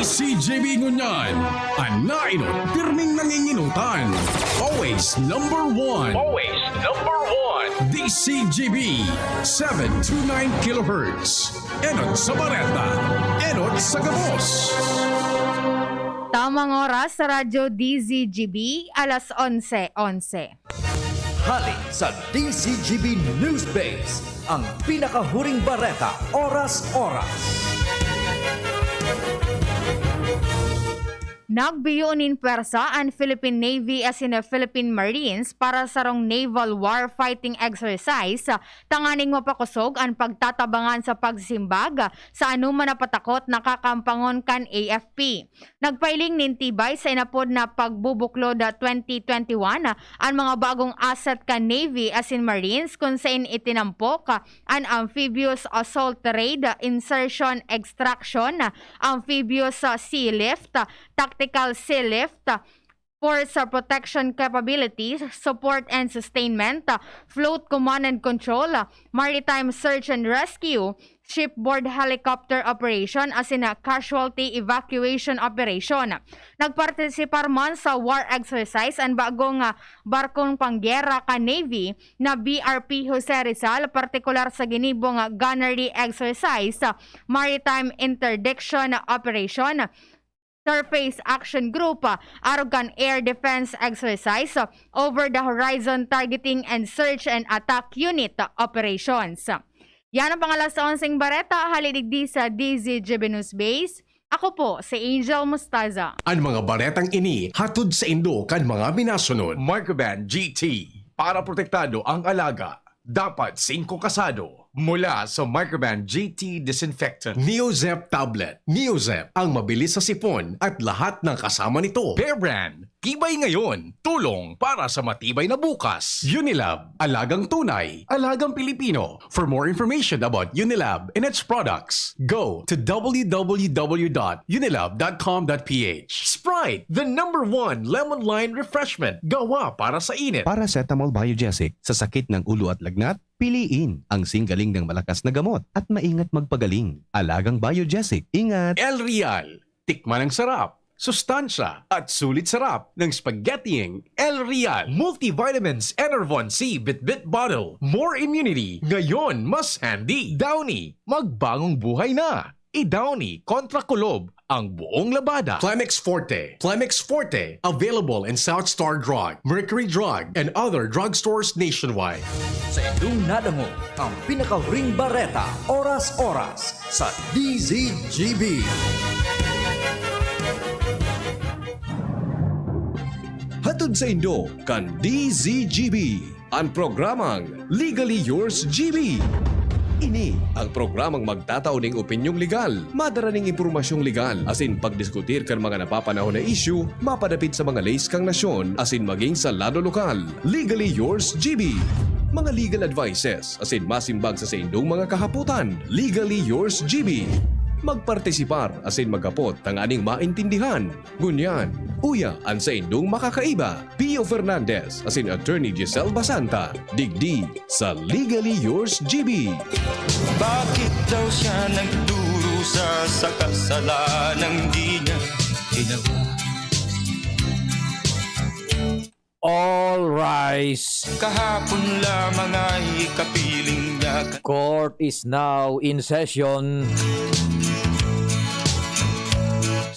DCJB Ngunyan, anainot, pirming nanginginutan. Always number one. Always number one. DCJB, 729 kHz. Enot sa Bareta, Enot sa Gabos. Tamang oras sa Radyo DZGB, alas 11:11. Halik sa DCGB News Base, ang pinakahuring bareta oras-oras. Nagbiyunin pwersa ang Philippine Navy as in the Philippine Marines para sa rong naval warfighting exercise tanganing mapakusog ang pagtatabangan sa pagsimbag sa anuman na patakot na kakampangon kan AFP. Nagpailing nintibay sa inapod na pagbubuklod 2021 ang mga bagong asset kan Navy as in Marines kung saan itinampok ang amphibious assault raid, insertion, extraction, amphibious sea lift, tactical sea lift, force protection capabilities, support and sustainment, float command and control, maritime search and rescue, shipboard helicopter operation as in a casualty evacuation operation. Nagpartisipar man sa war exercise ang bagong barkong panggera ka Navy na BRP Jose Rizal, partikular sa ginibong gunnery exercise, maritime interdiction operation, Surface Action Group, Arrogan Air Defense Exercise, Over the Horizon Targeting and Search and Attack Unit Operations. Yan ang pangalas sa 11 Bareta, halidigdi sa DZGB News Base. Ako po, si Angel Mustaza. Ang mga baretang ini, hatod sa Indo kan mga minasunod. Microban GT. Para protektado ang alaga, dapat 5 kasado. Mula sa Microban GT Disinfectant. Neozep Tablet. Neozep, ang mabilis sa sipon at lahat ng kasama nito. Bear Brand. Tibay ngayon. Tulong para sa matibay na bukas. Unilab, alagang tunay, alagang Pilipino. For more information about Unilab and its products, go to www.unilab.com.ph. Sprite, the #1 lemon lime refreshment. Gawa para sa init. Paracetamol Biogesic sa sakit ng ulo at lagnat, piliin ang singgaling ng malakas na gamot at maingat magpagaling. Alagang Biogesic, ingat! El Real, tikman ang sarap, sustansya at sulit sarap ng spaghettiing El Real. Multivitamins Enervon C Bit-Bit Bottle. More immunity. Ngayon, mas handy. Downy, magbagong buhay na. I-Downy kontra kulob ang buong labada. Clemix Forte. Clemix Forte, available in South Star Drug, Mercury Drug, and other drugstores nationwide. Sa inyong nadango, ang pinakahuring bareta oras-oras sa DZGB. Hatod sa Indo kan DZGB, ang programang Legally Yours GB. Ini ang programang magtatauning opinyong legal, madaraning impormasyong legal, asin pagdiskutir kan mga napapanahon na issue, mapadapit sa mga lays kang nasyon, asin maging sa lado lokal. Legally Yours GB. Mga legal advices, asin masimbag sa indong mga kahaputan. Legally Yours GB. Magpartisipar asin magapot ang aning maintindihan. Ngunyan, uya ang sa indong makakaiba. Pio Fernandez asin Attorney Giselle Basanta. Digdi sa Legally Yours GB. Bakit daw siya nagdurusa sa kasalanang di niya ginawa? All rise. Kahapon lamang ay kapiling niya. Court is now in session.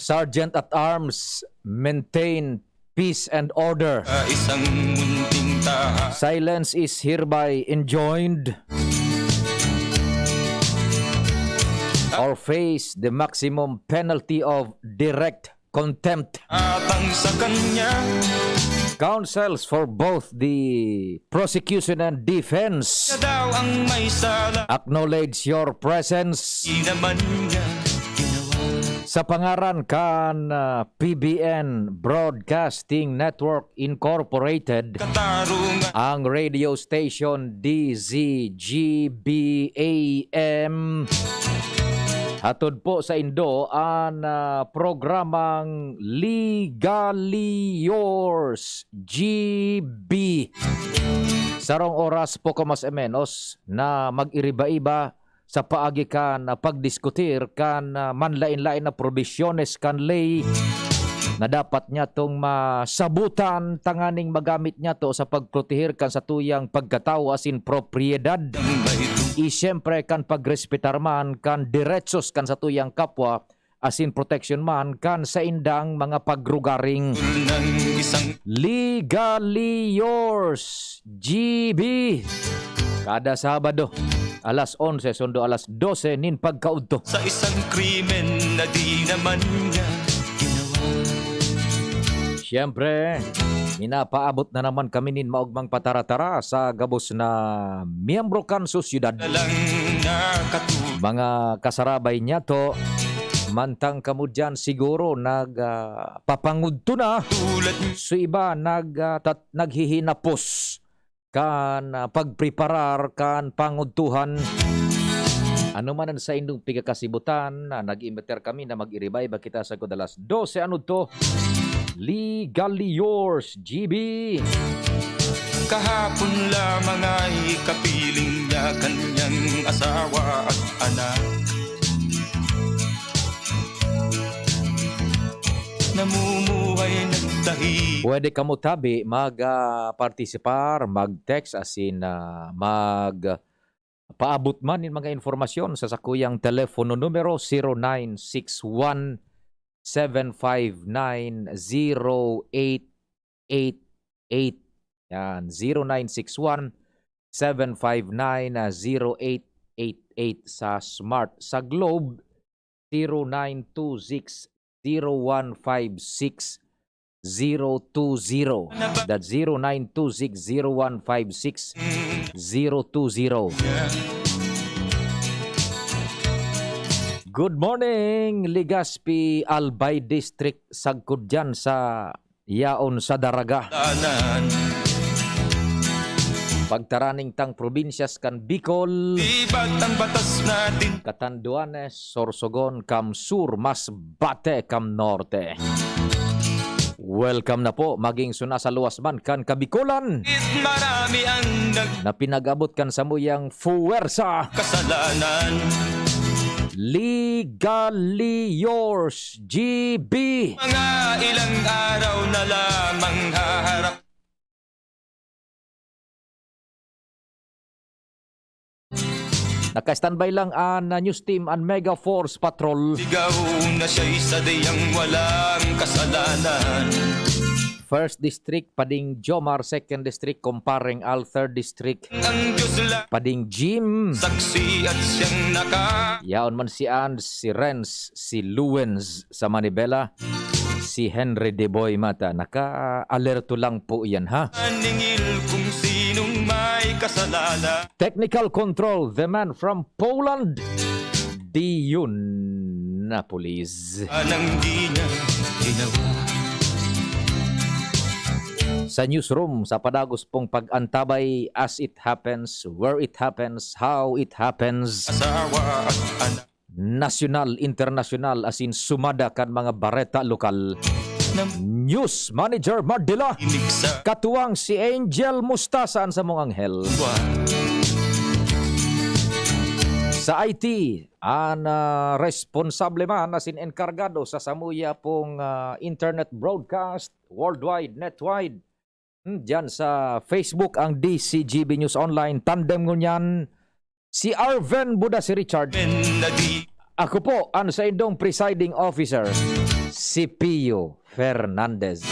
Sergeant at Arms, maintain peace and order. Isang munting taha. Silence is hereby enjoined or face the maximum penalty of direct contempt. Atang sa kanya. Counsels for both the prosecution and defense, Siya daw ang may sala. acknowledge your presence. Di naman niya ginawa. Sa pangaran kan PBN Broadcasting Network Incorporated, Katarungan. ang radio station DZGB-AM, hatod po sa Indo ang programang Legally Yours GB. Sarong oras po ko mas emenos na mag-iriba-iba sa paagi kan pagdiskutir kan manlain-lain na probisyones kan lay na dapat niya tong masabutan tanganing magamit niya to sa pagprotehir kan sa tuyang pagkatao asin propriedad. Siyempre kan pagrespetar man kan diretsos kan sa tuyang kapwa asin protection man kan sa indang mga pagrugaring. Legally yours, GB. Kada Sabado, alas 11 sundo alas 12 nin pagkaudto. Sa isang krimen na di naman niya ginawa. Siyempre, minapaabot na naman kami nin maugmang pataratara sa gabos na miyembro kan sosyudad. Lang nakatulad. Mga kasarabay niya to, mantang kamo dyan siguro papangudto na. So iba naghihinapos kan pagpreparar kan pangudtuhan. Ano man sa indong pigakasibutan na nag-imiter kami na mag-iribay ba kita sa alas 12 ano to? Legally yours, GB. Kahapon lamang ay kapiling niya kanyang asawa at anak. Namumuhay nagtahi. Pwede ka mo tabi mag-participar, mag-text asin paabot man in mga informasyon sa sakuyang telepono numero 0961 759 0888. Yan, 0961 759 0888 sa Smart. Sa Globe 0926 0156 020. That's 0926 0156 020. Good morning, Legazpi Albay District, sagkod dyan sa Yaon sa Daraga. Pagtaraning tang probinsyas kan Bicol, Iba't ang batas natin. Catanduanes, Sorsogon, Kamsur, Masbate, Kam Norte. Welcome na po maging suna sa luwas man kan Kabikolan Marami ang na pinag-abot kan sa muyang fuwersa. nagkasalanan. Legally yours, GB. Mga ilang araw na lamang haharap. Naka-standby lang ang news team and Mega Force Patrol. Sigaw na siya'y sadyang walang kasalanan. First District, Pading Jomar. Second District, Comparing Al. Third District, Ang Diyos lang Pading Jim. saksi at siyang Yaon man si Ann, si Renz, si Luwens sa Manibela, si Henry Deboy Mata. Naka-alerto lang po yan ha. nakaningil kung sinong may kasalanan. Technical control, the man from Poland, Dion Napolis. Anang di niya ginawa. Sa newsroom, sa padagos pong pag-antabay as it happens, where it happens, how it happens. Asawa at anak National, international, as in sumada kan mga bareta lokal. News Manager Mardila. inig sa Katuwang si Angel Mustasaan sa mong anghel. Sa IT, ang responsable man as in enkargado sa samuya pong internet broadcast worldwide, netwide. Diyan sa Facebook ang DCGB News Online. Tandem ngunyan si Arven Buda, si Richard. na di Ako po ang sa indong presiding officer, si Pio Fernandez.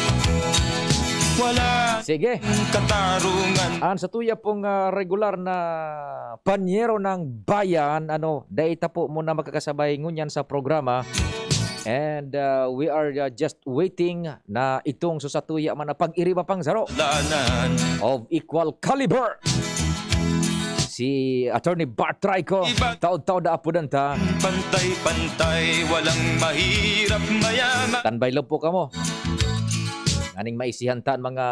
wala Sige. katarungan. Ang sa tuya pong regular na panyero ng bayan, daita po muna makakasabay ngunyan sa programa. And we are just waiting na itong susatuya man na pag-iriba pang zaro Lanan. of equal caliber. Si Attorney Bart Trico, taod-taod na apo ta. Pantay-pantay, walang mahirap mayaman. Tanbay lang po kamo. Aning maisihantaan mga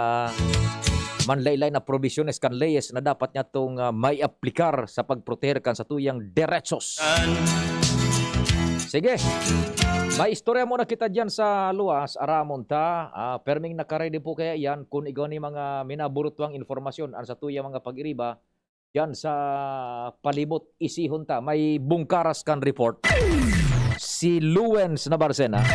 manlaylay na provisiones kan leyes na dapat niya itong may aplikar sa pagproteher kan sa tuyang deretsos. Sige. May istorya muna kita dyan sa luwas, aramon ta. Perming nakaredy po kaya yan kung igaw ni mga minaburutwang informasyon ang sa tuyang mga pag-iriba. Yan sa palibot isihon ta. May bungkaras kan report. Si Luens na Barsena.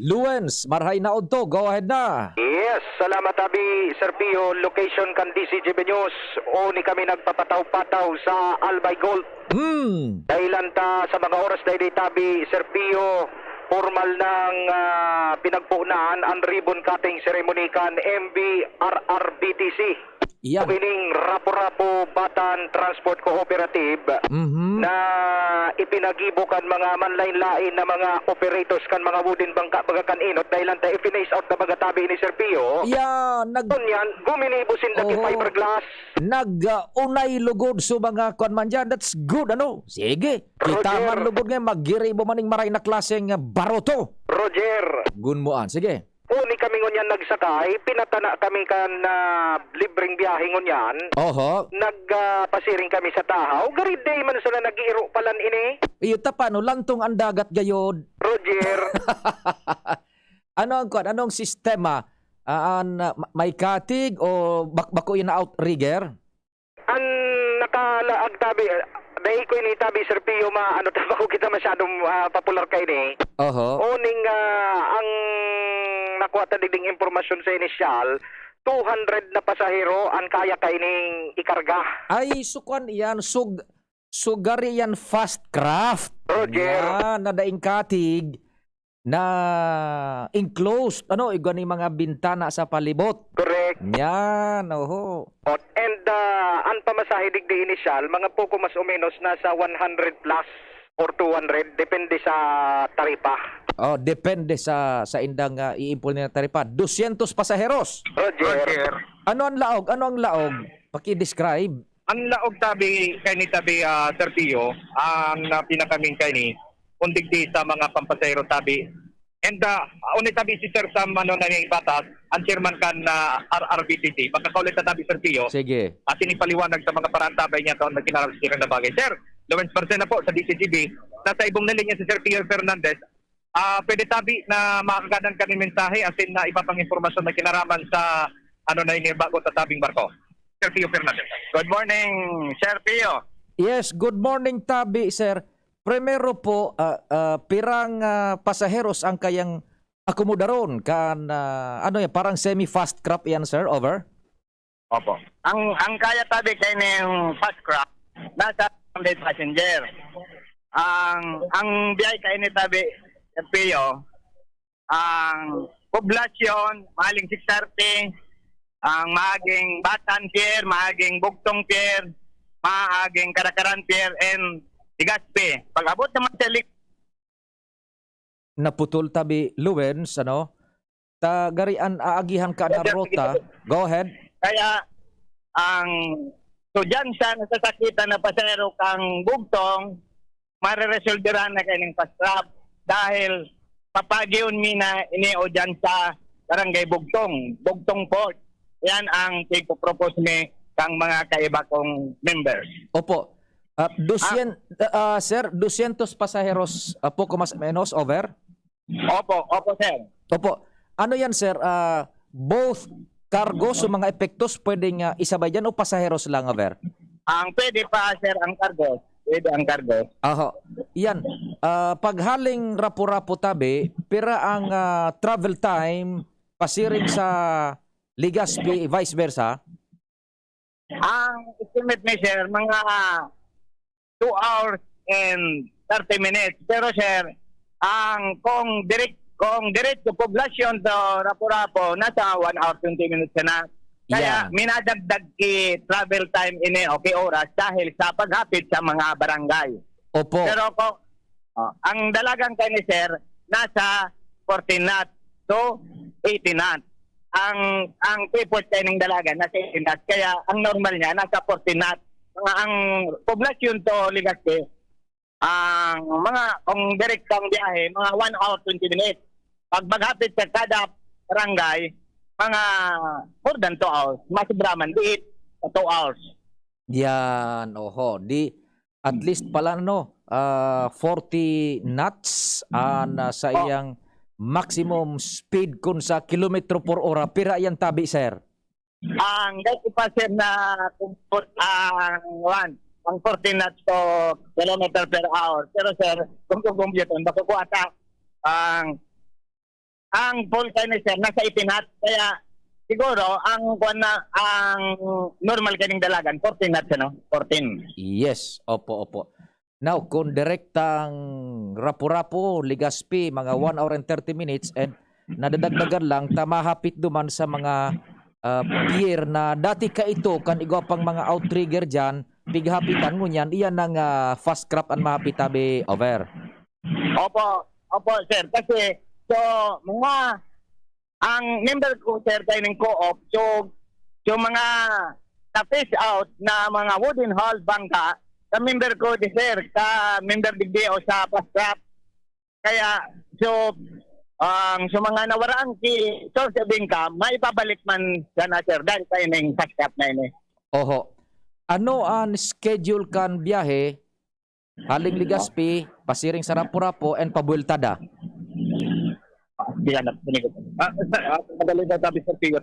Luens, marhay na odto. Go ahead na. Yes, salamat Abi, Sir Pio. Location kan DCGB News. O ni kami nagpapataw-pataw sa Albay Gold. Dahilan ta sa mga oras na Tabi, Sir Pio, formal ng pinagpuunahan ang ribbon cutting ceremony kan MBRRBTC. Yan. Kining Rapo-Rapo Batan Transport Cooperative na ipinagibo kan mga manlain-lain na mga operators kan mga wooden bangka baga kan inot dahil ang i-finish out na baga tabi ni Sir Pio. Yan. Yan, guminibo sindaki fiberglass. Nag-unay lugod so mga kwan man dyan. That's good, ano? Sige. Kita man lugod ngayon. Mag-giri mo maning maray na klaseng baroto. Roger. Gunmuan. Sige. Uni kami ngunyan nagsakay, pinatana kami kan libreng biyahe ngunyan. Oho. Nagpasiring kami sa Tahaw. Gariday man sila nag-iiro palan ini. Iyo tapano, lantong ang dagat gayod. Roger. Ano ang kwan? Anong sistema? May katig o bako na outrigger? Ang nakalaag tabi, dahil ko ini tabi Sir Pio ko kita masyadong popular kay ni. Oho. Uning ang nakuha tadigding impormasyon sa inisyal, 200 na pasahero ang kaya kay ning ikarga. Ay, sukwan yan. Sugari yan fast craft. Roger. Yan, nadaing katig na enclosed. Ano, igani mga bintana sa palibot. Correct. Yan, oho. And ang pamasahe digdi inisyal, mga poko mas o menos nasa 100 plus or 200, depende sa taripa. Oh, depende sa indang iimpol nila taripa. 200 pasaheros. Roger. Ano ang laog? Ano ang laog? Paki-describe. Ang laog tabi kay ni tabi Sir Pio, ang pinakaming kay ni undigdi sa mga pampasahero tabi. And uni tabi si Sir Sam na batas, ang chairman kan RRBTC. Magkakaulit na tabi Sir Pio. Sige. At inipaliwanag sa mga paraan tabay niya taon na kinarap na bagay. Sir, Lawrence Parcena po sa DCGB. Nasa ibong na linya si Sir Pio Fernandez. Pwede tabi na makagadan kami mensahe asin na iba pang informasyon na kinaraman sa bago sa tabing barko. Sir Pio Fernandez. Good morning, Sir Pio. Yes, good morning tabi, sir. Primero po, pirang pasaheros ang kayang akomodaron kan parang semi-fast craft yan, sir. Over. Opo. Ang kaya tabi kay ning fast craft nasa 100 passenger. Ang biyay kay ni tabi Sir Pio, ang poblasyon maling 630, ang maaging Batan Pier, maaging Bugtong Pier, maaging Karakaran Pier, and Tigaspi. Pag-abot naman sa Naputol tabi, Luwens, ano? Tagarian aagihan ka na rota. Go ahead. Kaya ang dyan sa nasasakitan na pasahero kang Bugtong, mariresolderan na kanyang fast craft dahil papagyon mina inio dyan sa Barangay Bugtong, Bugtong Port. Yan ang propose ni kang mga kaiba kong members. Opo. Sir, 200 pasaheros poco mas menos, over? Opo, sir. Opo. Ano yan, sir? Both cargo so mga epektos pwedeng isabay dyan o pasaheros lang, over? Ang pwede pa, sir, ang cargo. Pwede ang cargo. Aho. Yan. Paghaling rapo-rapo tabi, pira ang travel time pasiring sa Legazpi, vice versa? Ang estimate ni sir, mga 2 hours and 30 minutes. Pero sir, kung diretso poblasyon to Rapo-Rapo, nasa 1 hour 20 minutes na. Kaya minadagdag ki travel time ini okay oras dahil sa paghapit sa mga barangay. Opo. Pero kung ang dalagang kay ni sir nasa 14 knots to 80 knots. Ang pipot kay ning dalaga nasa 80 knots. Kaya ang normal niya nasa 14 knots. Ang poblasyon to Legazpi, ang kung direktang biyahe, mga 1 hour 20 minutes. Pag maghapit sa kada barangay, mga more than 2 hours. Masibraman, diit sa 2 hours. Yan, oho. At least pala, 40 knots sa iyang maximum speed kun sa kilometro per ora pira yan tabi sir. Ang dati pa sir na ang 14 knots to kilometer per hour. Pero sir, kung kumpleton, makukuha ta ang full kay sir nasa 18 knots. Kaya siguro ang normal kaning dalagan 14 knots ano? 14. Yes, opo. Now, kung direktang Rapu-Rapu, Legazpi, mga 1 hour and 30 minutes and nadadagdagan lang, tamahapit duman sa mga pier na dati ka ito, kan igwapang mga outrigger dyan, pighapitan mo yan, iyan ang fast crop ang mahapit tabi over. Opo sir, kasi so ang member ko sir kay ng co-op, so mga na-face out na mga wooden hull bangka, ka member ko di sir, ka member digdi o sa fast crop. Kaya so so mga nawaraan ki source of income, maipabalik man sana sir dahil kayo ng fast crop na ini. Oho. Ano ang schedule kan biyahe haling Legazpi, pasiring sa Rapu-Rapu and pabueltada? Diyan na punigot. Madali na sabi sa Pio,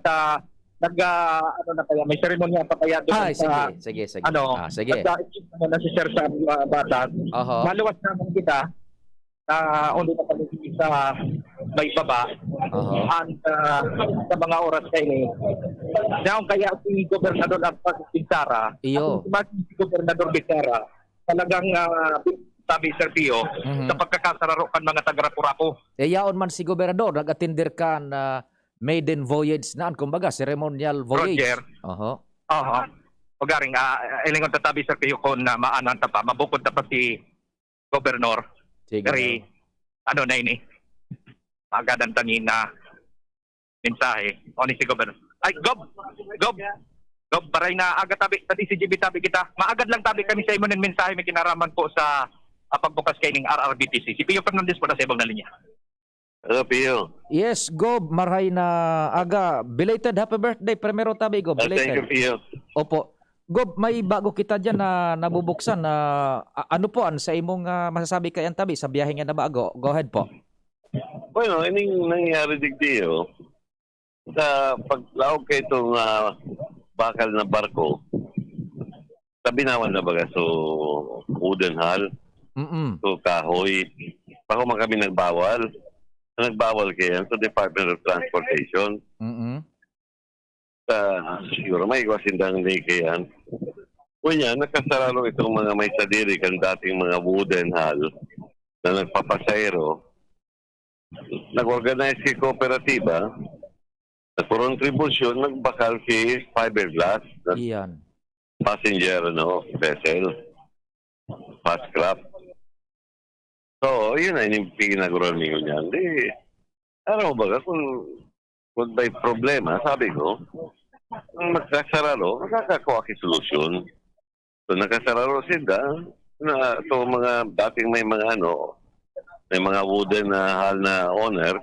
ano na kaya, may seremonya pa kaya doon Ay, sa, sige. Sige. na si Sir sa batas. Oho. Maluwas naman kita na ulit na kami sa may baba and sa mga oras kayo ni. Now, kaya si Gobernador at si Sara, Iyo. si Gobernador Bicara, talagang sabi Sir Pio, sa pagkakasararo kan mga taga-Rapu-Rapu. Yaon man si gobernador nag-attender kan maiden voyage naan kumbaga ceremonial voyage. Roger. Oho. Pagaring, ilingon tatabi Sir Pio kung maanan ta pa, mabukod ta pa si Gobernador. Sige. Dari, ano na ini, magadan tanin na mensahe. O ni si Gobernador. Ay, Gob, baray na aga tabi, tadi si GB tabi kita. Maagad lang tabi kami sa imo ng mensahe may kinaraman po sa pagbukas kay ning RRBTC. Si Pio Fernandez po na sa ibang na linya. Hello, Pio. Yes, Gob, maray na aga. Belated happy birthday, primero tabi, Gob. Thank you, Belated. Pio. Opo. Gob, may bago kita dyan na nabubuksan na ano po an sa imong masasabi kayan tabi sa biyahe nga na bago. Go ahead po. Bueno, ining nangyari digdiyo sa paglaog kay itong bakal na barko, tabinawan na baga so wooden hull, so kahoy. Bako man kami nagbawal. Nagbawal kayan sa Department of Transportation. Siguro may iwasindang day kayan. Kunya, nakasaralo itong mga may sadiri kan dating mga wooden hull na nagpapasayro. Nag-organize kay kooperatiba, nag-contribution, nagbakal kay fiberglass, Iyan. passenger vessel, fast craft. So, yun na yung pinag-roll niyo niyan. Di, ano ba, kung may problema, sabi ko, kung magkasaralo, makakakuha kay solusyon. So, nakasaralo sila, na ito mga dating may mga may mga wooden na hall na owner,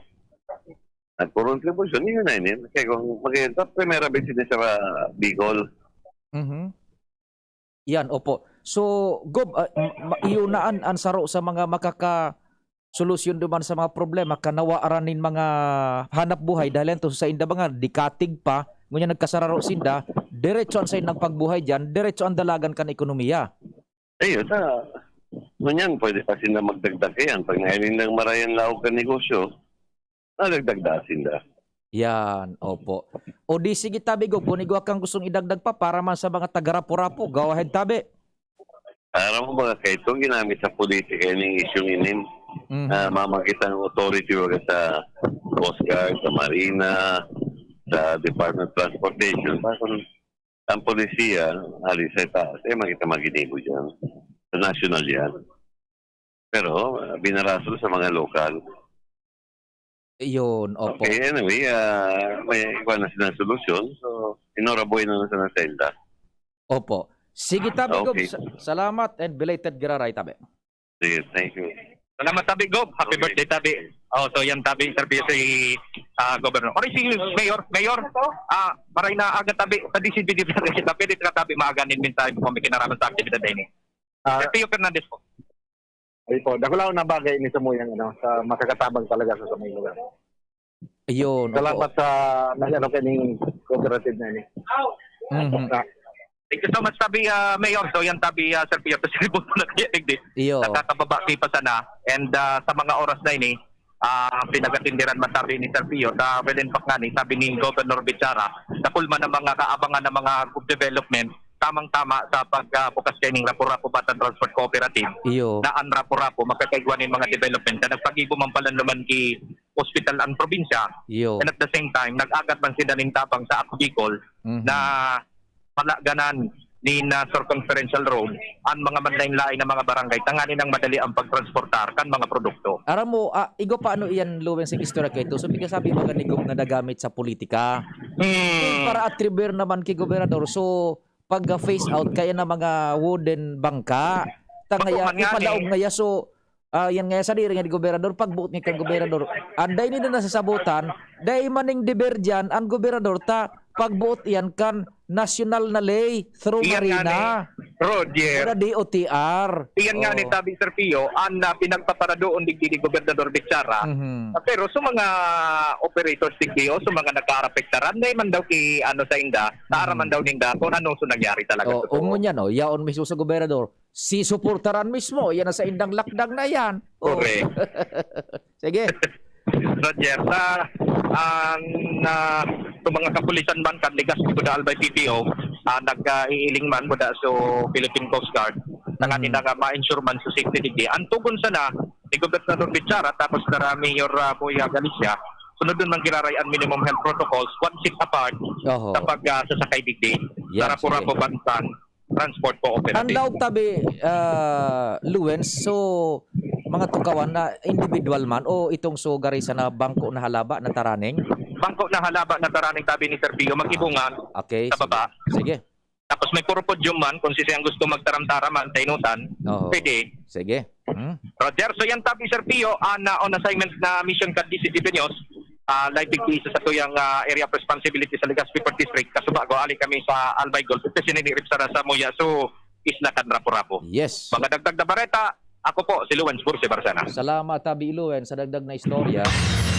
nag-contribution, yun na yun. Kaya kung mag-iintap, primera business sa Bicol. Yan, opo. So, Gob, iunaan ang saro sa mga makaka-solusyon duman sa mga problema, kanawa aranin mga hanap buhay, dahil ito sa inda mga dikatig pa, ngunyan nagkasararo sinda, diretso ang sa inang pagbuhay dyan, diretso ang dalagan kan ekonomiya. Ayun, ngunyan, pwede pa sila magdagdag yan. Pag nailin ng marayan laog ka negosyo, nagdagdag sila. Yan, opo. O di sige tabi, Gob, kung igwa kang gustong idagdag pa para man sa mga taga-Rapu-Rapu, go ahead tabi. Aram mo ba kayo itong ginamit sa politika yung isyong inim? Mamakita ng authority wag sa Coast Guard, sa Marina, sa Department of Transportation. Bakit ang polisiya, halis sa taas, makita maginibo dyan. Sa national yan. Pero binaraso sa mga lokal. Yun, opo. Okay, anyway, may iba na silang solusyon. So, inoraboy na sa naselda. Opo. Sige tabi, Gob. Okay. Salamat and belated giraray tabi. Sige, thank you. Salamat tabi, Gob. Happy birthday tabi. So yan tabi, Sir Pio, si Governor. O si Mayor, maray na aga tabi, sa DCBD kita, pwede tabi maaganin minsan kung may kinaraman sa aktibidad na ini. Sir Pio Fernandez po. Ay po, dakulaw na bagay ni Samuyang sa makakatabang talaga sa samay lugar. Ayun. Salamat sa nagyano kaning cooperative na ni. Mhm. Thank you so much, tabi Mayor. So yan tabi Sir Pio, kasi ribot na kaya digdi. Iyo. Nakakababa pa sana. And sa mga oras na ini, pinagatindiran man sabi ni Sir Pio, within Pakngani, sabi ni Governor Bichara, sa kulma ng mga kaabangan ng mga group development, tamang-tama sa pagbukas kayo ng Rapo-Rapo Batan Transport Cooperative. Iyo. Na ang Rapo-Rapo, magkakaigwanin mga development na nagpag-ibo man pala naman ki hospital ang probinsya. Iyo. And at the same time, nag-agat man sila ng tapang sa Ako Bicol na palaganan ni na circumferential road ang mga manlain-lain ng mga barangay tanganin ng madali ang pagtransportar kan mga produkto. Aram mo, igo paano iyan luwen sa istorya kay ito? So, sabi mga nigong na nagamit sa politika. Para attribuer naman kay gobernador. So, pag face out kaya na mga wooden bangka, tangaya, ipalaog ngaya. So, yan nga sa diri nga di gobernador, pagbuot ni kang gobernador, anday ni na nasasabutan, day maning deber dyan, ang gobernador ta, pagbuot yan kan national na lay through Marina. Roger. Para DOTR. Iyan nga ni Tabi Sir Pio, ang pinagpaparadoon digdi ni Gobernador Bichara. Pero sa mga operators digdi o sa mga nagka-apektaran, na man daw ki sa inda, naaraman daw ninda kung ano so nangyari talaga. Ungon yan, yaon mismo sa gobernador. Si suportaran mismo, yan na sa indang lakdag na yan. Correct. Sige. Roger, sa mga kapulisan man kan ligas ni Buda Albay PPO, nag-iiling man Buda so Philippine Coast Guard, kanina nga ma-ensure man sa safety digdi. Ang tugon sana ni Gobernador Bichara tapos na Mayor Boya Galicia, sunod dun man kirarayan minimum health protocols, 1 seat apart sa pagsasakay digdi. Sa Rapo-Rapo Bantan Transport Cooperative. Ang laog tabi, Luwens, so mga tukawan na individual man o itong so garisa na bangko na halaba na taraning? Bangko na halaba na taraning tabi ni Sir Pio, mag-ibungan sa baba. Sige. Tapos may puro podyum man, kung sisiyang gusto magtaram-taraman sa inutan, pwede. Sige. Roger, so yan tabi Sir Pio, on assignment na mission ka DCD Benyos, live big sa tuyang area of responsibility sa Legazpi Port District. Kasubago, ali kami sa Albay Golf. Ito sinirip sa Muya, so isla kan Rapo-Rapo. Yes. Mga dagdag na bareta, ako po, si Luwens Burse Barsana. Salamat, Tabi Luwen, sa dagdag na istorya.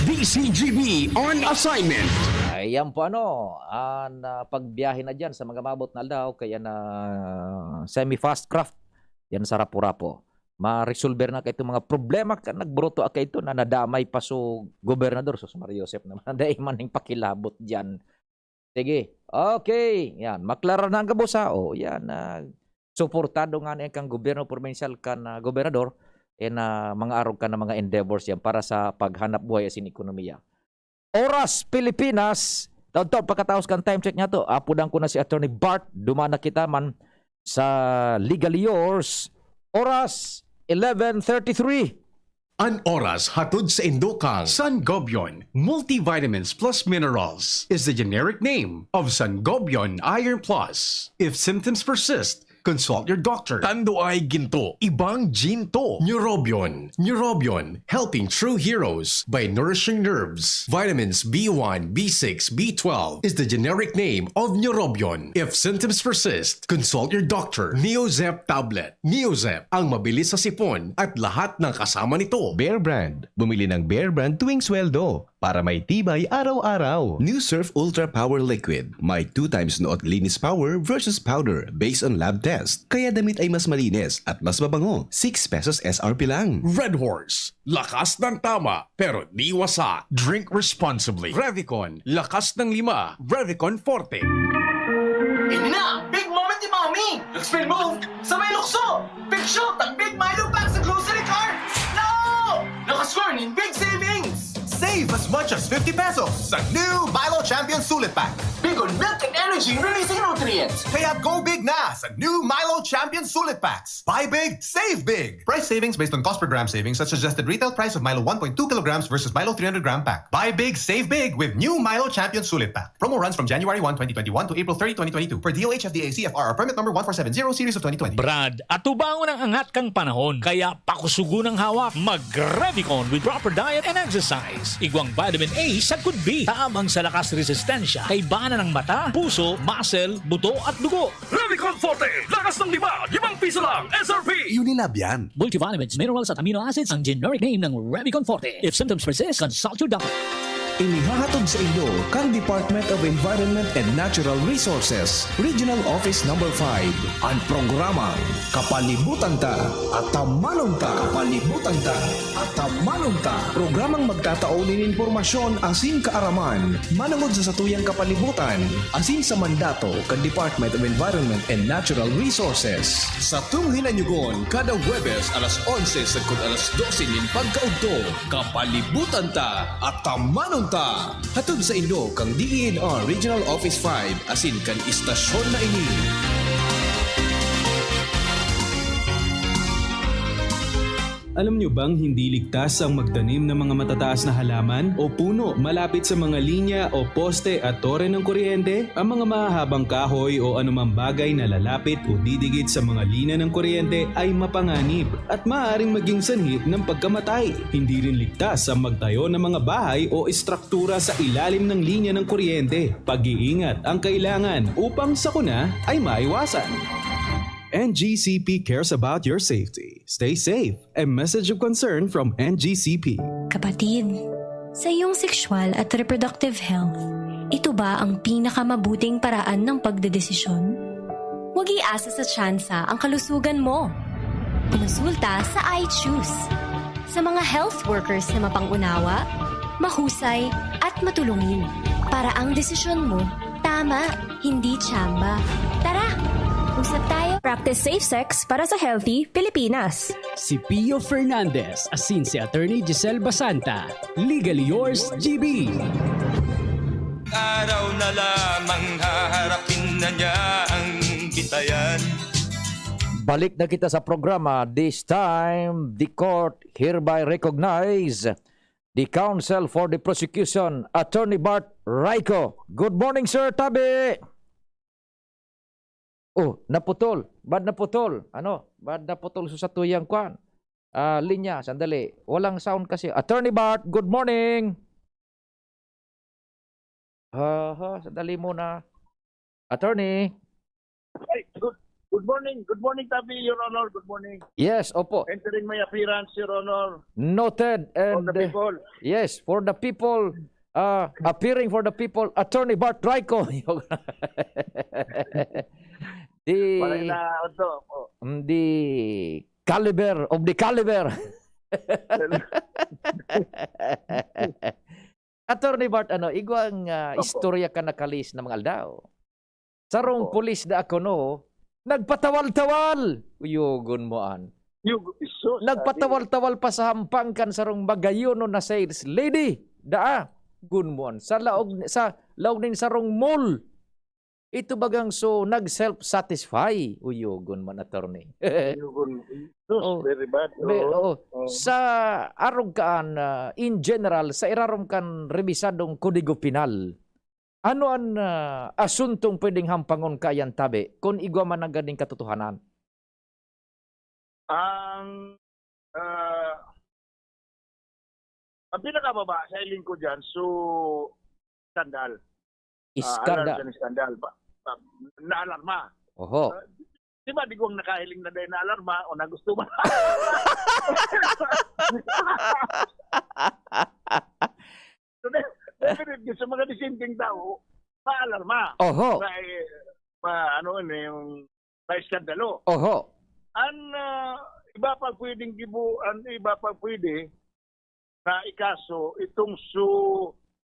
DCGB on assignment. Ayan po ang pagbiyahe na dyan sa mga mabot na aldaw, kaya na semi-fast craft, yan sa Rapo-Rapo. Ma-resolver na kayo mga problema ka nagbroto ka ito na nadamay pa so gobernador so Mario Joseph naman. Dahil maning pakilabot dyan. Sige. Okay. Yan. Maklara na ang kabusa. Yan. Suportado nga na kang gobyerno provincial ka na gobernador mga arog ka na mga endeavors yan para sa paghanap buhay asin ekonomiya. Oras Pilipinas. Taon-taon pagkataos kan time check niya to. Apudang ko na si Attorney Bart. Dumana kita man sa Legally Yours. Oras 11:33. An oras hatod sa Indokang Sangobion Multivitamins Plus Minerals is the generic name of Sangobion Iron Plus. If symptoms persist, consult your doctor. Tando ay ginto, ibang ginto. Neurobion. Neurobion, helping true heroes by nourishing nerves. Vitamins B1, B6, B12 is the generic name of Neurobion. If symptoms persist, consult your doctor. Neozep tablet. Neozep, ang mabilis sa sipon at lahat ng kasama nito. Bear Brand. Bumili ng Bear Brand tuwing sweldo para may tibay araw-araw. New Surf Ultra Power Liquid. May 2 times noot linis power versus powder based on lab test. Kaya damit ay mas malinis at mas mabango. 6 pesos SRP lang. Red Horse, lakas ng tama pero di wasa. Drink responsibly. Revicon, lakas ng 5. Revicon Forte. Ini na! Big moment ni Mommy! Spin move sa may lukso! Big shot ang Big Milo pack sa grocery cart! No! Nakascore ng big savings! Save as much as 50 pesos sa new Milo Champion Sulit Pack. Big on milk and energy releasing nutrients! Kaya go big na sa new Milo Champion Sulit Packs. Buy big, save big. Price savings based on cost per gram savings at suggested retail price of Milo 1.2 kilograms versus Milo 300 gram pack. Buy big, save big with new Milo Champion Sulit Pack. Promo runs from January 1, 2021 to April 30, 2022 per DOH FDA CFR permit number 1470 series of 2020. Brad, atubangon ang angat kang panahon kaya pakusugo ng hawak mag-Revicon with proper diet and exercise. Igwang vitamin A sa could be taamang sa lakas resistensya kay bana ng ng mata, puso, muscle, buto at dugo. Revicon Forte, lakas ng 5 piso lang, SRP! Unilab yan. Multivitamins, minerals at amino acids ang generic name ng Revicon Forte. If symptoms persist, consult your doctor. Inihahatod sa inyo kang Department of Environment and Natural Resources, Regional Office Number 5, ang programang Kapalibutan Ta at Tamanong Ta. Kapalibutan Ta at Tamanong Ta. Programang magtataon ng impormasyon asin kaaraman, manungod sa satuyang kapalibutan, asin sa mandato kang Department of Environment and Natural Resources. Sa tunghinanyugon, kada Huwebes alas 11 sa alas 12 nin pagkaugto, Kapalibutan Ta at Tamanong Ta. Hatod sa inyo kang DENR Regional Office 5 asin kan istasyon na ini. Alam nyo bang hindi ligtas ang magtanim ng mga matataas na halaman o puno malapit sa mga linya o poste at tore ng kuryente? Ang mga mahahabang kahoy o anumang bagay na lalapit o didikit sa mga linya ng kuryente ay mapanganib at maaaring maging sanhi ng pagkamatay. Hindi rin ligtas ang magtayo ng mga bahay o istruktura sa ilalim ng linya ng kuryente. Pag-iingat ang kailangan upang sakuna ay maiwasan. NGCP cares about your safety. Stay safe. A message of concern from NGCP. Kapatid, sa iyong sexual at reproductive health, ito ba ang pinakamabuting paraan ng pagdedesisyon? Huwag iasa sa tsansa ang kalusugan mo. Konsulta sa iChoose. Sa mga health workers na mapangunawa, mahusay at matulungin para ang desisyon mo tama, hindi tsamba. Tara! Usap tayo. Practice safe sex para sa healthy Pilipinas. Si Pio Fernandez, asin si Attorney Giselle Basanta. Legally yours, GB. Araw na lamang haharapin na niya ang bitayan. Balik na kita sa programa. This time, the court hereby recognize the counsel for the prosecution, Attorney Bart Raico. Good morning, Sir Tabi. Oh, naputol. Bad naputol. Bad naputol sa tuyang kwan. Linya, sandali. Walang sound kasi. Attorney Bart, good morning. Sandali muna. Attorney. Hey, good morning. Good morning, Tabi, Your Honor. Good morning. Yes, opo. Entering my appearance, Your Honor. Noted. And, for the people. Yes, for the people. Appearing for the people, Attorney Bart Raico. The caliber of the caliber. Attorney Bart, igwang istorya ka nakalis na mga aldaw. Sarong pulis da ako nagpatawal-tawal. Uyugon mo an. Nagpatawal-tawal pa sa hampang kan sarong magayon na sales lady. Gunmon sa laog nin sarong mall. Ito bagang so nag-self-satisfy. Uyugon man, attorney. Very bad. Sa arog kaan, in general, sa irarom kan rebisadong kodigo penal, ano ang asuntong pwedeng hampangon kayan Tabi kung igwa man ang ganing katotohanan? Ang pinakababa sa iling ko dyan, skandal. Skandal ba? Na-alarma. Oho. Di ba di kong nakahiling na dahil na-alarma o nagusto ba? So, definitely, sa mga dissenting tao, ma-alarma. Oho. Yung skandalo. Oho. Iba pa pwedeng iba pa pwede na ikaso itong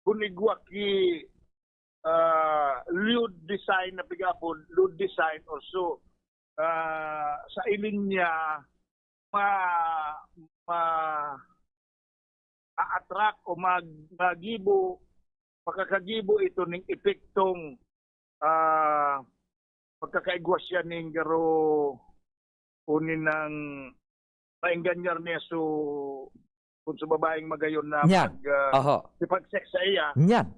kunigwaki lewd design na pigapon, lewd design also sa ilin niya a-attract o makakagibo ito ng epektong pagkakaigwas siya ng garo kunin ng mainganyar niya kung sa babaeng magayon na pag-sex sa iya. Nyan.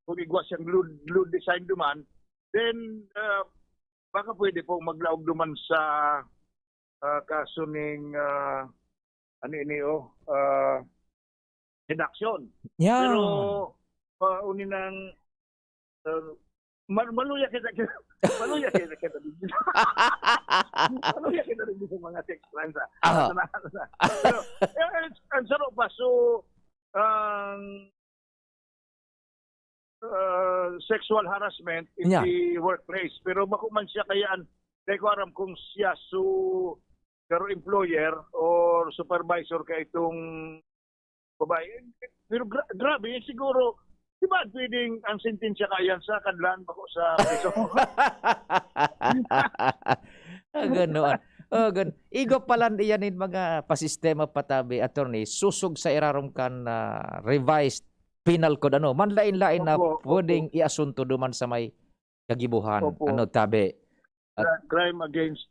Kung igwas siyang lewd design duman, then baka pwede pong maglaog duman sa kaso ng seduction. Yeah. Pero uninang Maluya kita maluya kita maluya kita rin sa mga sex crimes. Pero ang sarap pa so sexual harassment in the workplace. Pero bako man siya kayaan, di ko aram kung siya pero employer or supervisor ka itong babae. Pero grabe, siguro, di ba pwedeng ang sentensya kayan sa kanlan bako sa preso? Ganoon. Igo palan iyanin mga pasistema patabi, attorney, susug sa irarom kan revised penal code, manlain-lain na pwedeng iasunto duman sa may kagibuhan, tabi. Crime against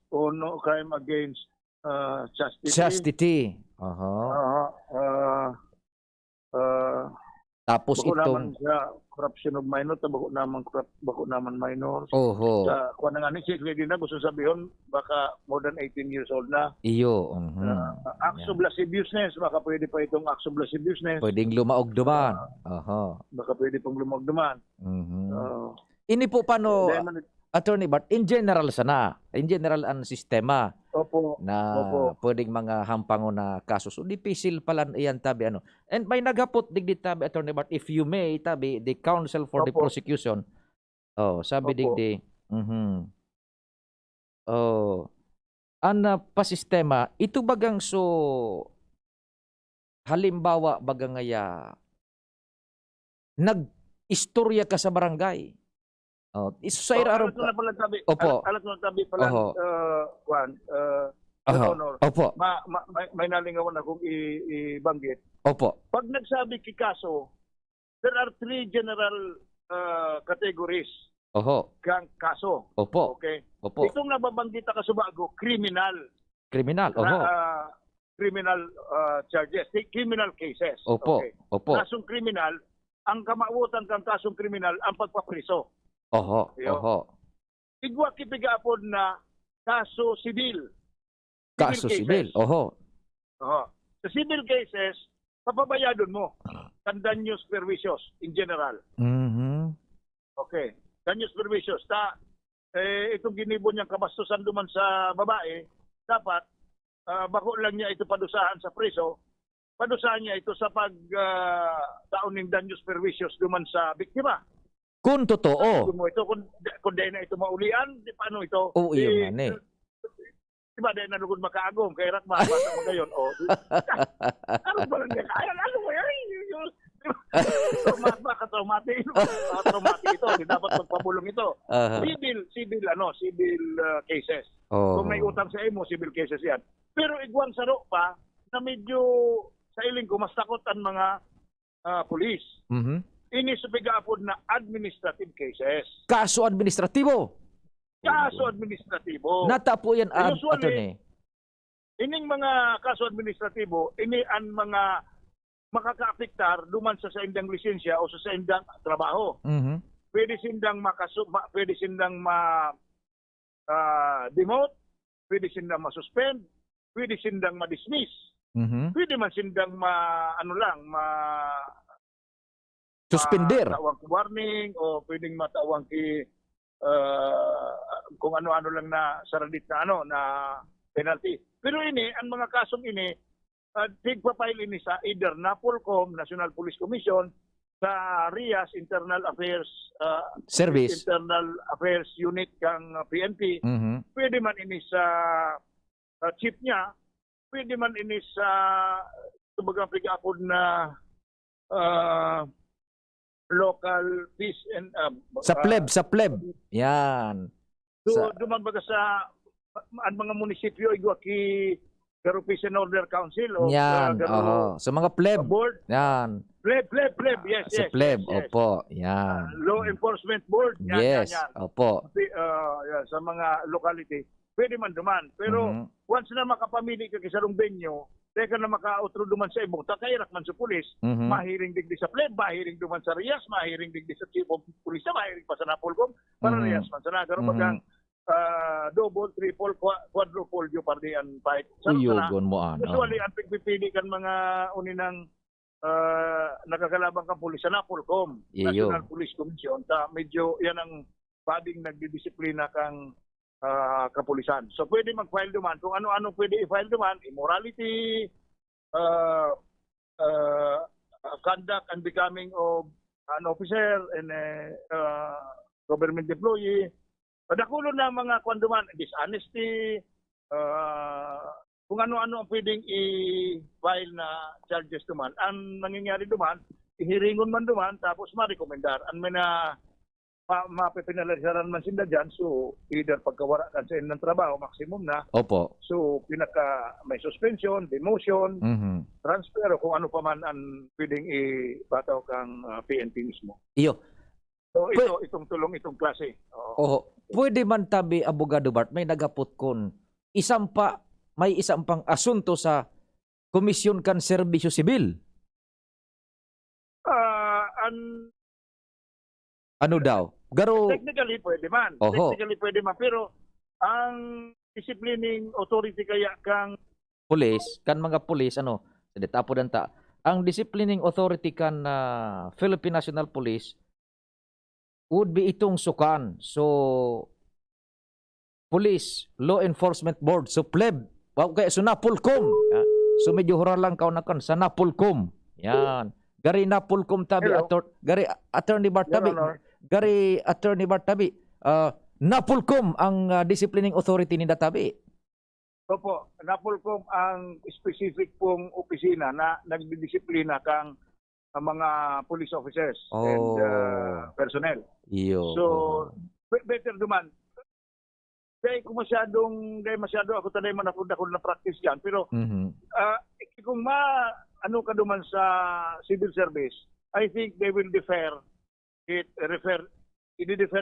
crime against chastity. Chastity. Tapos bako itong naman sa corruption of minor, bako naman minors. Sa kuha na nga ni Chief Lady na gusto sabihin, baka more than 18 years old na. Iyo. Acts of lasciviousness, baka pwede pa itong acts of lasciviousness. Pwedeng lumaog duman. Baka pwede pong lumaog duman. Ini po paano, Attorney Bart, in general ang sistema na pwedeng mga hampango na kaso. So, difficile pala iyan tabi. And may naghapot digdi tabi, Attorney Bart, if you may, tabi, the counsel for the prosecution. Sabi digdi. Ang pasistema, ito bagang halimbawa bagang ngaya, nag-istorya ka sa barangay. Sa irarom alat na pala tabi. Opo. Alat na tabi pala, Juan. Honor. Opo. May nalingawan akong ibanggit. Opo. Pag nagsabi kikaso, there are 3 general categories kang kaso. Opo. Okay? Opo. Itong nababanggit ka sa bago, criminal. Criminal, criminal charges, criminal cases. Opo. Okay? Opo. Kasong criminal, ang kamautan kang kasong criminal, ang pagpapriso. Igwa kipigapon na kaso sibil. Kaso sibil. Sa civil cases, papabayadon mo kan daños perjuicios in general. Okay. Daños perjuicios. Itong ginibon niyang kabastusan duman sa babae, dapat bako lang niya ito padusahan sa preso, padusahan niya ito sa pagdaon ng daños perjuicios duman sa biktima. Kung totoo. Kung dahil na ito maulian, paano ito? Iyo man eh. Diba dahil nalugod makaagom, kaya rak bata mo gayon. Ano ba lang yan? Ano ba yan? Traumatic ito. Dapat magpabulong ito. Civil cases. Kung may utang sa imo, civil cases yan. Pero igwang saro pa, na medyo sa iling ko, mas takot ang mga pulis. Ini supigapod na administrative cases. Kaso administratibo. Natapo yan, attorney. Ining mga kaso administratibo, ini ang mga makakaapektar duman sa indang lisensya o sa indang trabaho. Pwede sindang pwede sindang demote, pwede sindang ma-suspend, pwede sindang ma-dismiss. Pwede man sindang suspender. Matawang warning o pwedeng matawang kung ano-ano lang na saradit na penalty. Pero ini, ang mga kasong ini, tigpa-file ini sa either NAPOLCOM, National Police Commission, sa RIAS, Internal Affairs Service. Internal Affairs Unit kang PNP. Pwede man ini sa chief niya, pwede man ini sa tumagang pigapod na local peace and sa pleb. Yan. Dumambaga sa ang mga munisipyo igwa ki Garo Peace and Order Council o yan. Sa mga pleb. Board. Yan. Pleb. Yes. Sa pleb. Yes. Opo. Yan. Law Enforcement Board. Yan. Opo. Sa mga locality. Pwede man duman. Pero once na makapamili ka kisarong venue, teka na maka-outro duman sa ibong, takairak man sa pulis, mahiring digdi sa pleb, mahiring duman sa RIAS, mahiring digdi sa chief of police, mahiring pa sa NAPOLCOM, para RIAS man sa nagaro bagang double, triple, quadruple yung pardian fight. Uyogon mo Usually, ang pagpipili kan mga uninang nagagalabang kang pulis sa NAPOLCOM, Iyo. National Police Commission. Medyo yan ang bading nagdidisiplina kang kapulisan. So pwede mag-file duman. Kung ano-ano pwede i-file duman, immorality, conduct and becoming of an officer and government employee. Dakulo na mga kwanduman, dishonesty, kung ano-ano ang pwedeng i-file na charges duman. Ang nangyayari duman, ihiringon man duman, tapos ma-recommendar. Ang may na mapipinalisaran man sila dyan, so either pagkawara ka sa ng trabaho, maximum na. Opo. So may suspension, demotion, transfer, o kung ano pa man ang pwedeng ibataw kang PNP mismo. Iyo. So itong tulong itong klase. Oho. Pwede man tabi, Abogado Bart, may nagapot kon may isang pang asunto sa Komisyon kan Serbisyo Sibil. Ano daw? Garo Technically pwede man. Oho. Technically pwede man. Pero ang disciplining authority kaya kang pulis, kan mga pulis, tapo danta, ang disciplining authority kan Philippine National Police would be itong sukan. So, Police Law Enforcement Board, so PLEB, kaya so NAPOLCOM. So medyo huralang ka na kan sa NAPOLCOM. Yan. Gari NAPOLCOM tabi, gari Attorney Bart tabi, gari Attorney Bart tabi, NAPOLCOM ang disciplining authority ni tabi. Opo, NAPOLCOM ang specific pong opisina na nagdidisiplina kang mga police officers and personnel. Iyo. So, better duman. Dahil kung masyado ako taday man ako na practice yan. Pero kung ano ka duman sa civil service, I think they will i-defer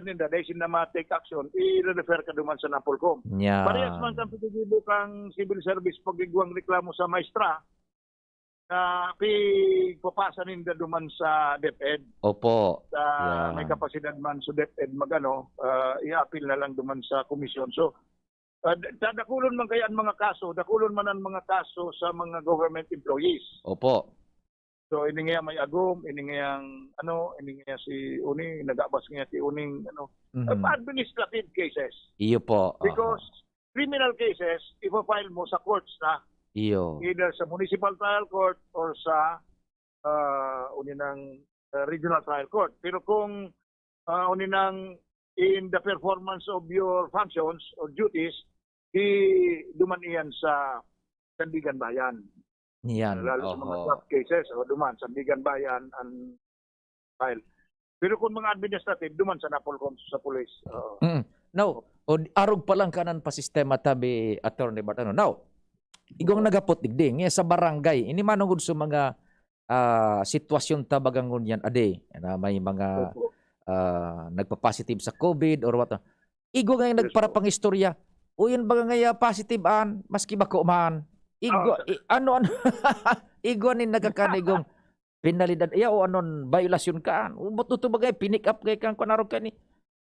nila dahil sila ma-take action, i-refer ka duman sa NAPOLCOM. Yeah. Parehas man kang pagkikibo kang civil service pag-igwang reklamo sa maestra na papasa nila duman sa DepEd. Opo. May kapasidad man sa DepEd i-appeal na lang duman sa komisyon. So, dakulon man kaya ang mga kaso, dakulon man ang mga kaso sa mga government employees. Opo. So, ini nga may agom, ini nga si Uni, nagabas nga si Uning, administrative cases. Iyo po. Because criminal cases, ipa-file mo sa courts na. Iyo. Either sa municipal trial court or sa regional trial court. Pero kung in the performance of your functions or duties, duman iyan sa Sandigan Bayan. Yan. Lalo sa mga trap cases, duman Sandigan Bayan and file. Pero kung mga administrative, duman sa NAPOLCOM sa police. Now, arog pa lang kanan pa sistema tabi, Attorney Bart. Now, igong nagapot digding sa barangay, ini manungod sa mga sitwasyon tabagangon yan ade na may mga nagpa-positive sa COVID or what. Igo nga yung nagparapang istorya. Uyan ba nga positive an maski bako man. Igo ano igo ni nagkakanigong penalidad o anon violasyon kaan. Umot to bagay pinick up kay kang kunarog kani.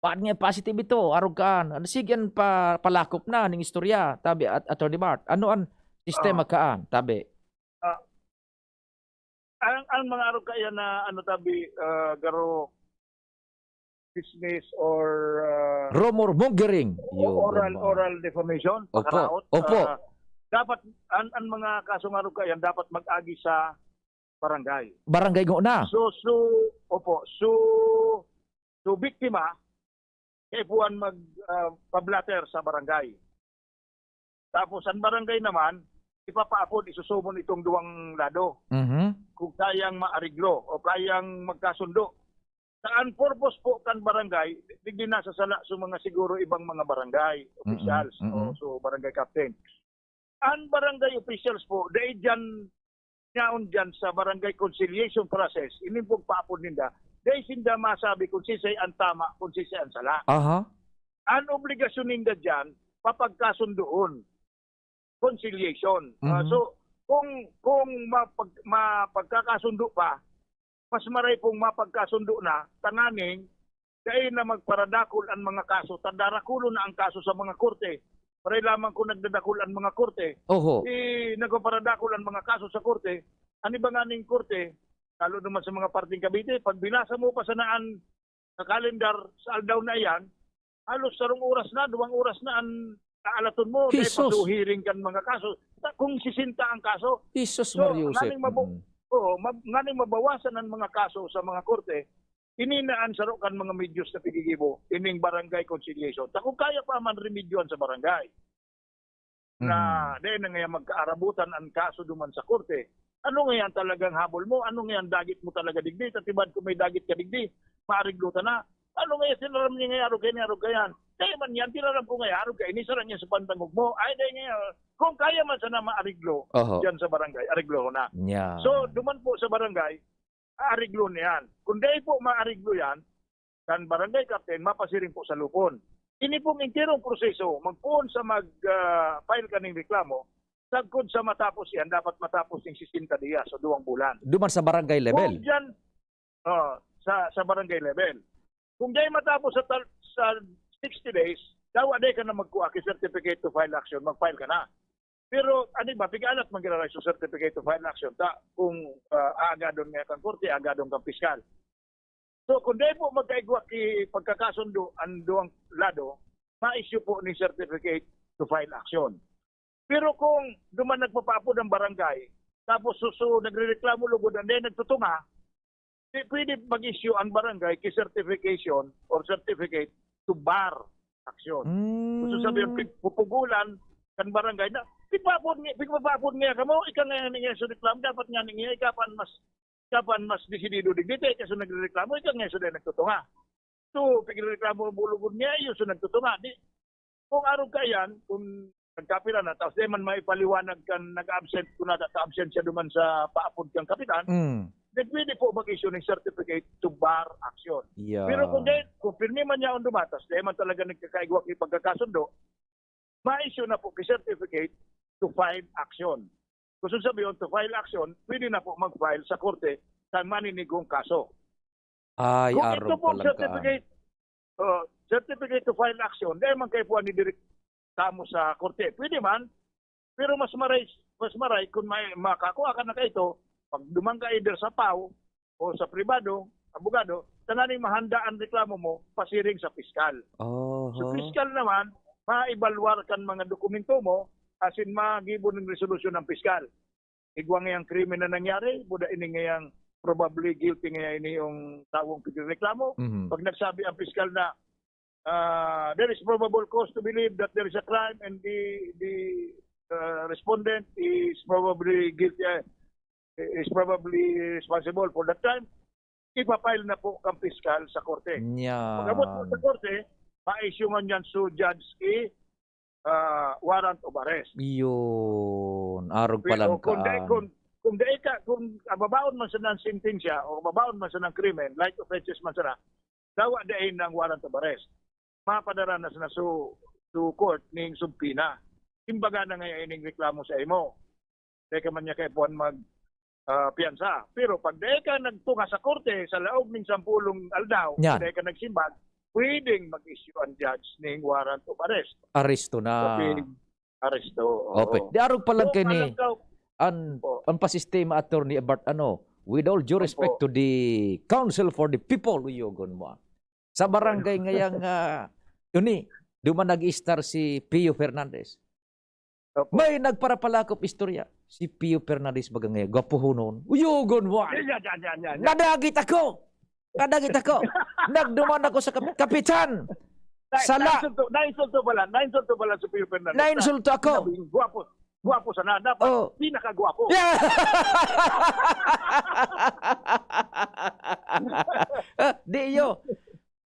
Paad nga positive ito, arog kaan. Ano sigyan palakop na ning istorya tabi at Attorney Bart. Ano an sistema kaan tabi? Ang mga arog kaya na garo business or rumor mongering, oral defamation, Opo. Dapat ang mga kasong arog kaya dapat mag-agi sa barangay. Barangay go na. So biktima kay buwan mag-pablatter sa barangay. Tapos ang barangay naman ipapaapod, isusubon itong duwang lado. Kung kayang maariglo o kayang magkasundo. Saan purpose po kan barangay, digdi nasa sala sa mga siguro ibang mga barangay officials o so barangay captain. Ang barangay officials po, dahil dyan sa barangay conciliation process, ini po paapod ninda, dahil sinda masabi kung sisay ang tama, kung sisay ang sala. Ang obligasyon ninda dyan, papagkasundoon. Conciliation. So, kung mapagkakasundo pa, mas maray pong mapagkasundo na, tanganing, dahil na magparadakol ang mga kaso, tandarakulo na ang kaso sa mga korte. Maray lamang kung nagdadakol ang mga korte, nagpaparadakol ang mga kaso sa korte, Ani ba nga ning korte, lalo naman sa mga parting Cavite, pag binasa mo pa sa naan sa kalendar sa aldaw na yan, halos 2 oras na, 2 oras na ang kaalaton mo, dahil Jesus. patuhiring kan mga kaso. Kung sisinta ang kaso, Jesus so, Mariusep. nganing mabawasan ang mga kaso sa mga korte, ininaan sa kan mga medyos na pigigibo, ining barangay conciliation. Kung kaya pa man remedyoan sa barangay, na dahil na ngayon magkaarabutan ang kaso duman sa korte, ano ngayon talagang habol mo? Ano ngayon dagit mo talaga digdi? Tatibad kung may dagit ka digdi, maariglutan na. Ano ngayon sinaram niya ngayon, arog kayan. Kaya man yan, tinaram ko ngayon, arog kayan, inisaran niya sa pantangog mo. Ay, dahil ngayon, kung kaya man sana maariglo, dyan sa barangay, ariglo na. Yeah. So, duman po sa barangay, aariglo niyan. Kung dahil po maariglo yan, kan barangay captain, mapasiring po sa lupon. Ini pong intirong proseso, magpuon sa mag-file ka ng reklamo, sagkod sa matapos yan, dapat matapos ng 60 dias o 2 bulan. Duman sa barangay level. Kung dyan, sa barangay level. Kung dyan matapos sa 60 days, dawa day ka na magkuha ki certificate to file action, mag-file ka na. Pero, ano ba, pigalat mag-iraray sa certificate to file action, kung aagadon nga kang korte, aagadon kang piskal. So, kung dahil po magkaigwa ki pagkakasundo ang duwang lado, ma-issue po ni certificate to file action. Pero kung duman nagpapapod ang barangay, tapos nagrereklamo lugod and then nagtutunga, pwede mag-issue ang barangay ki certification or certificate to bar action. Gusto sabihin, pupugulan kan barangay na, pigpapod nga ka mo, ika nga nga sa reklamo, dapat nga nga, kapan mas desidido digdite kasi nagrereklamo ika nga sudah nagtutunga. So pagrereklamo bulugod niya iyo so nagtutunga. Di kung araw ka yan, kung nagkapila na tapos di man maipaliwanag kan nag-absent kun absent siya duman sa paapod kang kapitan. Then pwede po mag-issue ng certificate to bar action. Yeah. Pero kung pirmi man niya on dumatas, di man talaga nagkakaigwa ki pagkakasundo, ma-issue na po ki certificate to file action. Kung sabihin to file action, pwede na po mag-file sa korte sa maninigong kaso. Ay, kung araw ito po palang certificate to file action, dahil man kayo po ni direct tamo sa korte. Pwede man, pero mas maray kung may makakuha ka na kayo, pag dumang ka either sa PAW o sa pribado, abogado, tananing mahanda ang reklamo mo, pasiring sa piskal. Sa piskal naman, maibalwar kan mga dokumento mo, asin magibo ng resolusyon ng piskal. Igwa ngayang krimen na nangyari, buda ini ngayang probably guilty ngayon ini yung tawong pinagreklamo. Pag nagsabi ang piskal na there is probable cause to believe that there is a crime and the respondent is probably guilty, is probably responsible for that crime, ipapile na po kang piskal sa korte. Pag-abot po sa korte, ma-issue man yan so judge warrant of arrest. Yun. Arog palang ka. Kung babaon man sa ng sentensya o babaon man sa ng krimen, like offenses man sa dawa dahin ng warrant of arrest. Mapadara na sa to court ning subpina. Imbaga na ngayon ining reklamo sa imo. Dahil ka man niya kay puan piyansa. Pero pag dahil ka nagtunga sa korte sa laog ng 10 aldaw, dahil ka nagsimbag, pwedeng mag-issue ang judge ng warrant of arrest. Aresto na. Aresto. Okay. Di arog palang kay ni ang pasistema attorney about with all due respect to the Council for the People uyogon mo. Sa barangay ngayang duman nag-star si Pio Fernandez. May nagparapalakop istorya. Si Pio Fernandez baga ngayon, gwapuhunon. Uyogon mo. Nadagit ako. Nagduman ako sa kapitan. Sala. Nainsulto pala si Pio Fernandez. Nainsulto ako. Guwapo sana. Dapat pinakagwapo. Yeah. Di yo.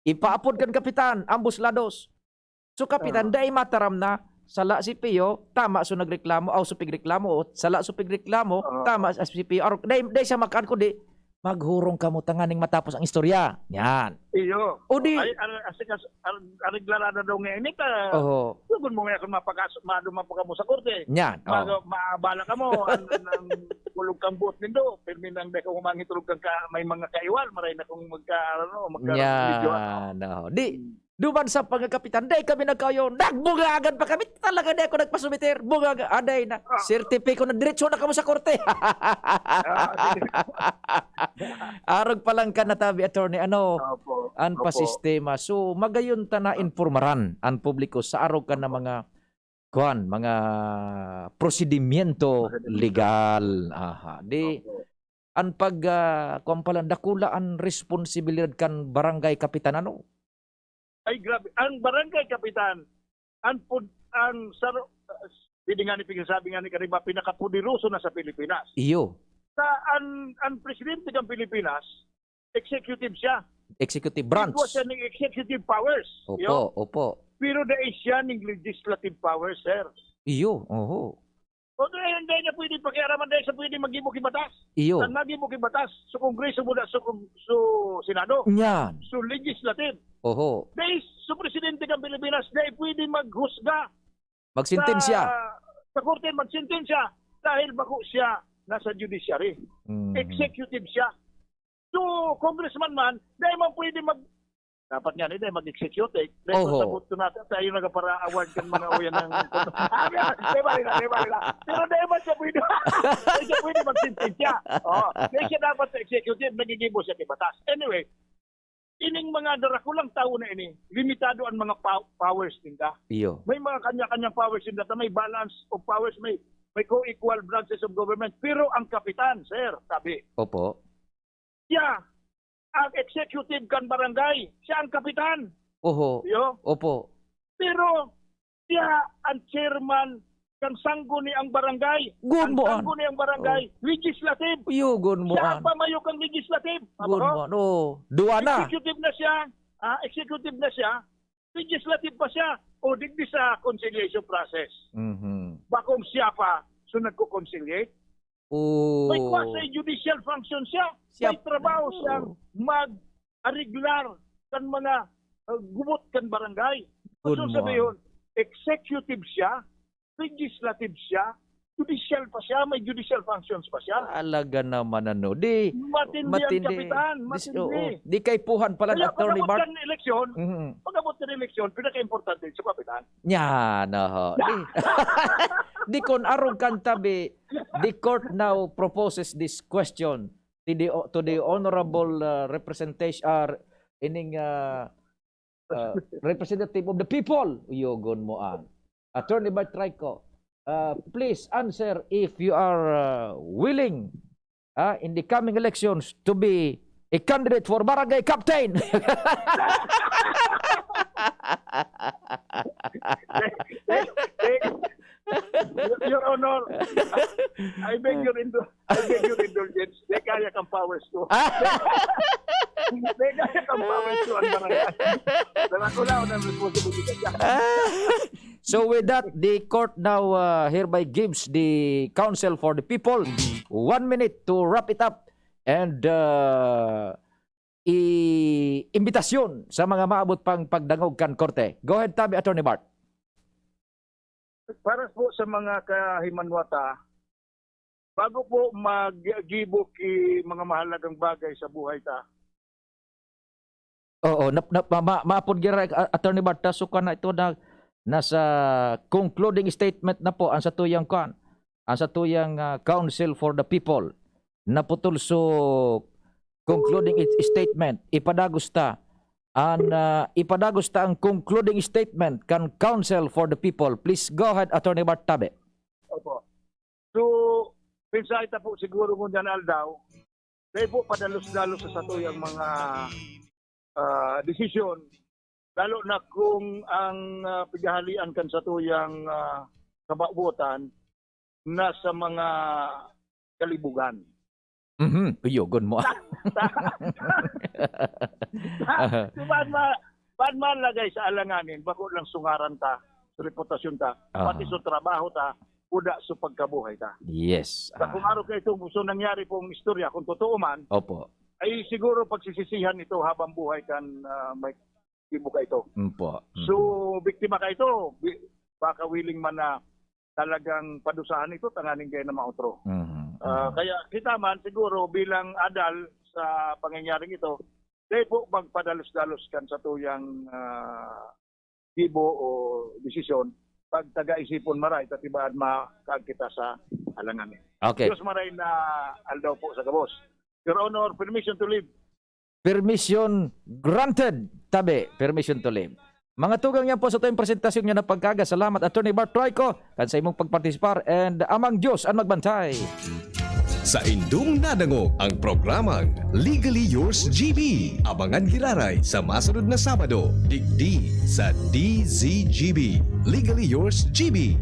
Ipaapod kan kapitan, ambos lados. So kapitan, dahil mataram na, sala si Pio, tama so nagreklamo, o supig reklamo, sala supig reklamo, tama si Pio. Dahil siya makaan ko di, maghurong ka mo tanganing matapos ang istorya. Yan. Iyo. O di. Ariglara na daw ngayon ka. Sugun mo ngayon kung madumapag mo sa korte. Yan. Maabala ka mo. Ang kulog kang buot nindo. Pirmin ang deka umangitulog kang may mga kaiwal. Maray na kung magka-video. Yan. Di. Duman sa pagkakapitan, day kami nagkayon, nagbungagan pa kami, talaga di ako nagpasumiter, bungagan, aday na, sertipiko na, diretso na kamo sa korte. Arog pa lang ka na tabi, attorney, ano, ang pasistema. So, magayon ta na informaran ang publiko sa arog ka na mga, mga prosedimiento legal. Aha, di, ang pag, kuwan pala, dakula ang responsibilidad kan barangay kapitan, ano? Ay grabe, ang barangay kapitan, ang pwede nga ni pinagsabi nga ni Kariba, pinakapudiroso na sa Pilipinas. Iyo. Ang presidente ng Pilipinas, executive siya. Executive branch. Ito siya ng executive powers. Opo, opo. Pero dahil siya ng legislative powers, sir. Iyo, oho. O hindi niya pwede pakiaraman dahil siya pwede mag-ibok batas. Iyo. Ang mag-ibok batas, sa Kongreso muna, sa Senado. Yan. So legislative. Oho. Dahil sa presidente ng Pilipinas, dahil pwede maghusga. Magsintensya. Sa korte, magsintensya. Dahil bako siya nasa judiciary. Executive siya. So, congressman man, dahil man pwede dapat nga nila mag-execute. Dahil Oho. sa voto natin, tayo para award kan mga uyan ng... Diba nila. Pero dahil man siya pwede, dahil siya pwede magsintensya. Dahil siya dapat sa executive, nagigibo siya kay batas. Anyway, ining mga darakulang tao na ini, limitado ang mga powers nila. Iyo. May mga kanya-kanyang powers nila, may balance of powers, may co-equal branches of government. Pero ang kapitan, sir, sabi, Opo. siya, ang executive kan barangay, siya ang kapitan. Oho. Yo? Opo. Pero siya ang chairman kan sangguni ang barangay. Good mo an. Sangguni ang barangay, legislative. Iyo, good mo Siya an. ang pamayok ang legislative. Good mo an. Oh, duwa na. Executive na siya. Executive na siya. Legislative pa siya. O digdi sa conciliation process. Bakong siya pa so nagko-conciliate. Oh. May quasi-judicial function siya. May trabaho siyang mag-ariglar kan mga gumot kan barangay. Good So mo sabihin, executive siya, legislative siya, judicial pa siya, may judicial functions pa siya. Alaga naman ano. Di, Matindi ang kapitan, matindi. Di kay puhan pala Kaya Attorney Bart. pag-abot ng eleksyon, pag-abot ng eleksyon, pinaka-importante sa kapitan. Yan, di kon arong kan tabi, the court now proposes this question to the honorable representation ining representative of the people. Yogon mo an. Attorney Bart Trico, please answer if you are willing in the coming elections to be a candidate for barangay captain. Your Honor, I beg your indulgence. May kaya kang powers to. May kaya kang powers to ang barangay. Nakakulaw ng responsibility niya. So with that, the court now hereby gives the counsel for the people 1 minute to wrap it up and imbitasyon sa mga maabot pang pagdangog kan korte. Go ahead, Tabi, Attorney Bart. Para po sa mga kahimanwata, bago po mag-gibok mga mahalagang bagay sa buhay ta. Oo, maapod gira Attorney Bart, suka na ito na nasa concluding statement na po ang satuyang counsel for the people. Naputol so concluding statement ipadagusta ang concluding statement kan counsel for the people. Please go ahead, Attorney Bart Tabe. Opo. So, pinsahita po siguro mo dyan aldaw, dahil po padalos-dalos sa satuyang mga desisyon, lalo na kung ang pagahalian kan satuyang kababutan nasa mga kalibugan. Uyogon mo. Baan man lagay sa alanganin, bako lang sungaran ta, sa reputasyon ta, pati sa trabaho ta, kuda sa pagkabuhay ta. Yes. Kung araw kayo ito gusto nangyari pong istorya, kung totoo man, Opo. ay siguro pagsisisihan ito habang buhay kan may ibo ka ito. Opo. So, biktima ka ito, baka willing man na talagang padusahan ito, tanganing kayo na mautro. Kaya kita man siguro bilang adal sa pangyayaring ito, Dahil po magpadalos-dalos kan sa tuyang gibo o desisyon, pag taga-isipon maray, tatibaan makakita sa alangan. Okay. Diyos maray na aldaw po sa gabos. Your Honor, permission to leave. Permission granted. Tabi, permission to live. Mga tugang yan po sa tuyong presentasyon niya na pagkaga. Salamat, Attorney Bart Troico, kan sa imong pagpartisipar, and amang Diyos ang magbantay. Sa indung nadangog ang programang Legally Yours GB. Abangan giraray sa masunod na Sabado, digdi sa DZGB. Legally Yours GB.